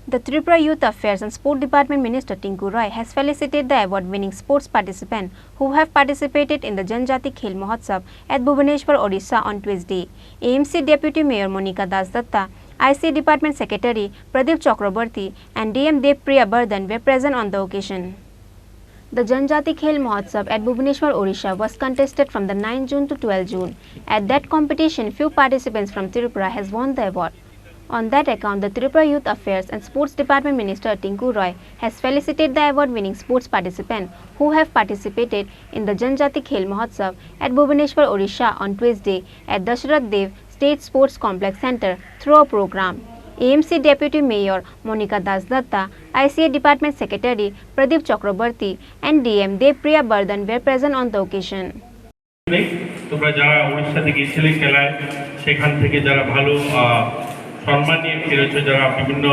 The Tripura Youth Affairs and Sport Department Minister Tinku Roy has felicitated the award-winning sports participants who have participated in the Janajati Khel Mahotsav at Bhubaneswar, Odisha on Tuesday. AMC Deputy Mayor Monica Das Datta, ICA Department Secretary Pradeep Chakraborty and DM Devpriya Bardhan were present on the occasion. The Janajati Khel Mahotsav at Bhubaneswar, Odisha was contested from the 9 June to 12 June. At that competition, few participants from Tripura has won the award. On that account, the Tripura Youth Affairs and Sports Department Minister Tinku Roy has felicitated the award-winning sports participants who have participated in the Janajati Khel Mahotsav at Bhubaneswar, Odisha on Tuesday at Dashrath Dev State Sports Complex Centre through a program. AMC Deputy Mayor Monica Das Datta, ICA Department Secretary Pradeep Chakraborty and DM Devpriya Bardhan were present on the occasion. তোমরা যারা উড়িষ্যা থেকে গিয়েছিলে খেলায় সেখান থেকে যারা ভালো সম্মান নিয়ে ফিরেছে যারা বিভিন্ন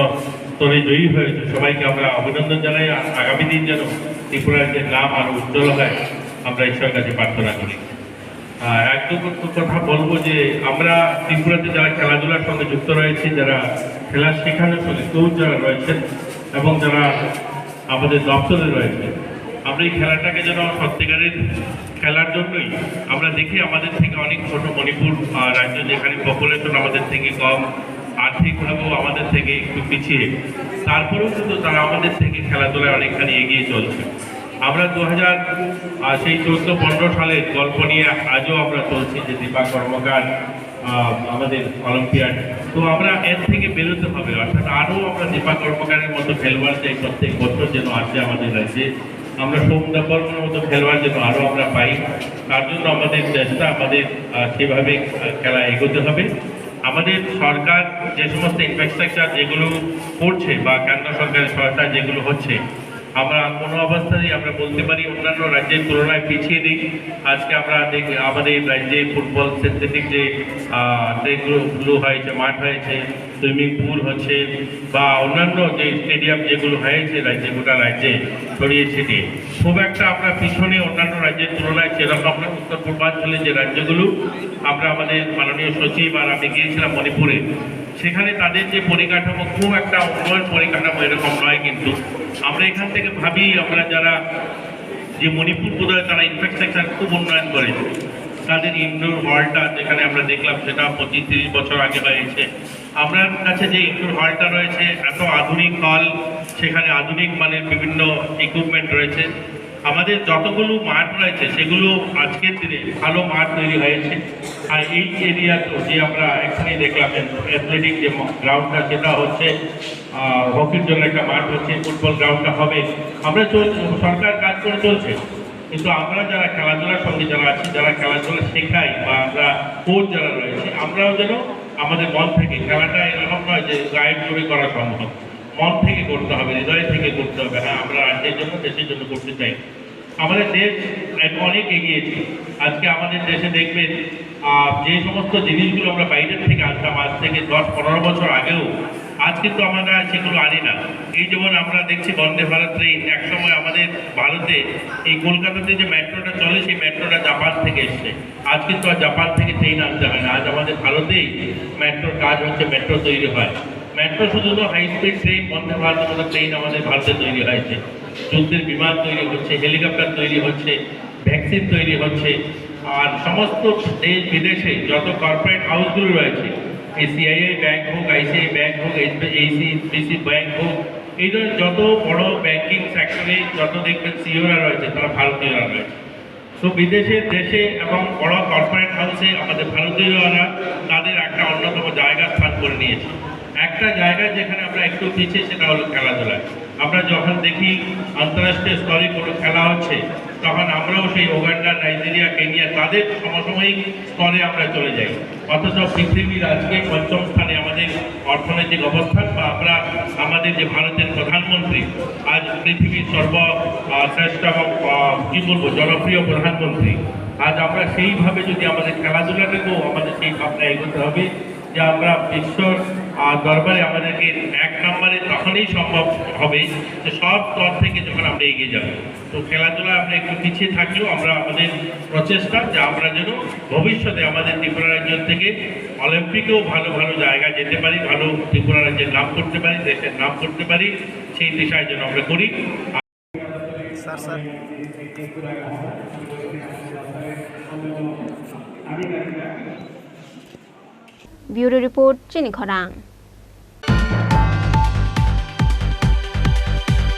স্তরে জয়ী হয়েছে সবাইকে আমরা অভিনন্দন জানাই আগামী দিন যেন ত্রিপুরার যে নাম আরো উজ্জ্বল হয় আমরা ঈশ্বরের কাছে প্রার্থনা করি একদম কথা বলবো যে আমরা ত্রিপুরাতে যারা খেলাধুলার সঙ্গে যুক্ত রয়েছে যারা খেলা শেখানোর সঙ্গে কোচ যারা রয়েছেন এবং যারা আমাদের দপ্তরে রয়েছে আমরা এই খেলাটাকে যেন সত্যিকারের খেলার জন্যই আমরা দেখি আমাদের থেকে অনেক ছোট মণিপুর রাজ্য যেখানে পপুলেশন আমাদের থেকে কম আর্থিকভাবেও আমাদের থেকে একটু পিছিয়ে তারপরেও কিন্তু তারা আমাদের থেকে খেলাধুলায় অনেকখানি এগিয়ে চলছে আমরা 2000 সেই 14-15 সালের গল্প নিয়ে আজও আমরা চলছি যে দীপা কর্মকার আমাদের অলিম্পিয়াড তো আমরা এর থেকে বেরোতে হবে অর্থাৎ আরও আমরা দীপা কর্মকারের মতো খেলোয়াড় চাই প্রত্যেক বছর যেন আসে আমাদের রাজ্যে আমরা সৌম্যা বর্মনের মতো খেলোয়াড় যেন আরও আমরা পাই তার জন্য আমাদের চেষ্টা আমাদের সেভাবে খেলা এগোতে হবে আমাদের সরকার যে সমস্ত ইনফ্রাস্ট্রাকচার যেগুলো করছে বা কেন্দ্র সরকারের সহায়তা যেগুলো হচ্ছে আমরা কোনো অবস্থাতেই আমরা বলতে পারি অন্যান্য রাজ্যের তুলনায় পিছিয়ে নেই আজকে আমরা দেখি আমাদের রাজ্যে ফুটবল সিনথেটিক যে ট্রেকগুলো হয়েছে মাঠ হয়েছে সুইমিং পুল হচ্ছে বা অন্যান্য যে স্টেডিয়াম যেগুলো হয়েছে রাজ্যে গোটা রাজ্যে ছড়িয়ে ছিটিয়ে খুব একটা আমরা পিছনে অন্যান্য রাজ্যের তুলনায় সেরকম আমরা উত্তর পূর্বাঞ্চলের যে রাজ্যগুলো আমরা আমাদের মাননীয় সচিব আর আমি গিয়েছিলাম মণিপুরে সেখানে তাদের যে পরিকাঠামো খুব একটা উন্নয়ন পরিকাঠামো এরকম নয় কিন্তু আমরা এখান থেকে ভাবি আমরা যারা যে মণিপুর বোধহয় তারা ইনফ্রাস্ট্রাকচার খুব উন্নয়ন করেছে তাদের ইনডোর হলটা যেখানে আমরা দেখলাম সেটা 25-30 বছর আগে হয়েছে আমার কাছে যে ইনডোর হলটা রয়েছে এত আধুনিক হল সেখানে আধুনিক মানের বিভিন্ন ইকুইপমেন্ট রয়েছে আমাদের যতগুলো মাঠ রয়েছে সেগুলো আজকের দিনে ভালো মাঠ তৈরি হয়েছে আর এই এরিয়াতে যে আমরা এখানে দেখলাম অ্যাথলেটিক যে গ্রাউন্ডটা সেটা হচ্ছে হকির জন্য একটা মাঠ হচ্ছে ফুটবল গ্রাউন্ডটা হবে আমরা সরকার কাজ করে চলছে কিন্তু আমরা যারা খেলাধুলার সঙ্গে যারা আছি যারা খেলাধুলা শেখাই বা আমরা কোচ যারা রয়েছে আমরাও যেন আমাদের মন থেকে খেলাটা এরকম নয় যে গাইড করে করা সম্ভব মন থেকে করতে হবে হৃদয় থেকে করতে হবে হ্যাঁ আমরা রাজ্যের জন্য দেশের জন্য করতে চাই আমাদের দেশ অনেক এগিয়েছে আজকে আমাদের দেশে দেখবেন যে সমস্ত জিনিসগুলো আমরা বাইরের থেকে আনতাম আজ থেকে 10-15 বছর আগেও আজ কিন্তু আমরা সেগুলো আনি না এই যেমন আমরা দেখছি বন্দে ভারত ট্রেন একসময় আমাদের ভারতে এই কলকাতাতে যে মেট্রোটা চলে সেই মেট্রোটা জাপান থেকে এসছে আজ কিন্তু আর জাপান থেকে ট্রেন আনতে হয় না আজ আমাদের ভারতেই মেট্রোর কাজ হচ্ছে মেট্রো তৈরি হয় মেট্রো শুধু তো হাই স্পিড ট্রেন বন্দে ভারতের মতো ট্রেন আমাদের ভারতে তৈরি হয়েছে যুদ্ধের বিমান তৈরি হচ্ছে হেলিকপ্টার তৈরি হচ্ছে ভ্যাকসিন তৈরি হচ্ছে আর সমস্ত দেশ বিদেশে যত কর্পোরেট হাউসগুলো রয়েছে সিআইআই ব্যাংক হোক আইসিআই ব্যাংক হোক এইচডিএফসি ব্যাংক হোক এই ধরনের যত বড় ব্যাংকিং সেক্টরে যত দেখবেন সিইওরা রয়েছে তারা ভারতীয়রা রয়েছে তো বিদেশের দেশে এবং বড় কর্পোরেট হাউসে আমাদের ভারতীয়রা তাদের একটা অন্যতম জায়গা স্থান করে নিয়েছে একটা জায়গায় যেখানে আমরা একটু পিছিয়ে সেটা হলো খেলাধুলায় আমরা যখন দেখি আন্তঃরাষ্ট্রীয় স্তরে কোনো খেলা হচ্ছে তখন আমরাও সেই উগান্ডা নাইজেরিয়া কেনিয়া তাদের সমসাময়িক স্তরে আমরা চলে যাই অথচ পৃথিবীর আজকে 5ম স্থানে আমাদের অর্থনৈতিক অবস্থান বা আমরা আমাদের যে ভারতের প্রধানমন্ত্রী আজ পৃথিবীর সর্বশ্রেষ্ঠ এবং কী বলবো জনপ্রিয় প্রধানমন্ত্রী আজ আমরা সেইভাবে যদি আমাদের খেলাধুলাটাকেও আমাদের সেই ভাবনা এগোতে হবে যে আমরা বিশ্ব দরবারে আমাদেরকে 1 নম্বরে তখন তখনই সম্ভব হবে যে সব স্তর থেকে যখন আমরা এগিয়ে যাব। তো খেলাধুলা আমরা একটু পিছিয়ে থাকলেও আমরা আমাদের প্রচেষ্টা যে আমরা যেন ভবিষ্যতে আমাদের ত্রিপুরা রাজ্য থেকে অলিম্পিকেও ভালো ভালো জায়গা যেতে পারি, ভালো ত্রিপুরা রাজ্যের নাম করতে পারি, দেশের নাম করতে পারি, সেই দিশায় যেন আমরা করি। Bureau Report, Chini Khorang.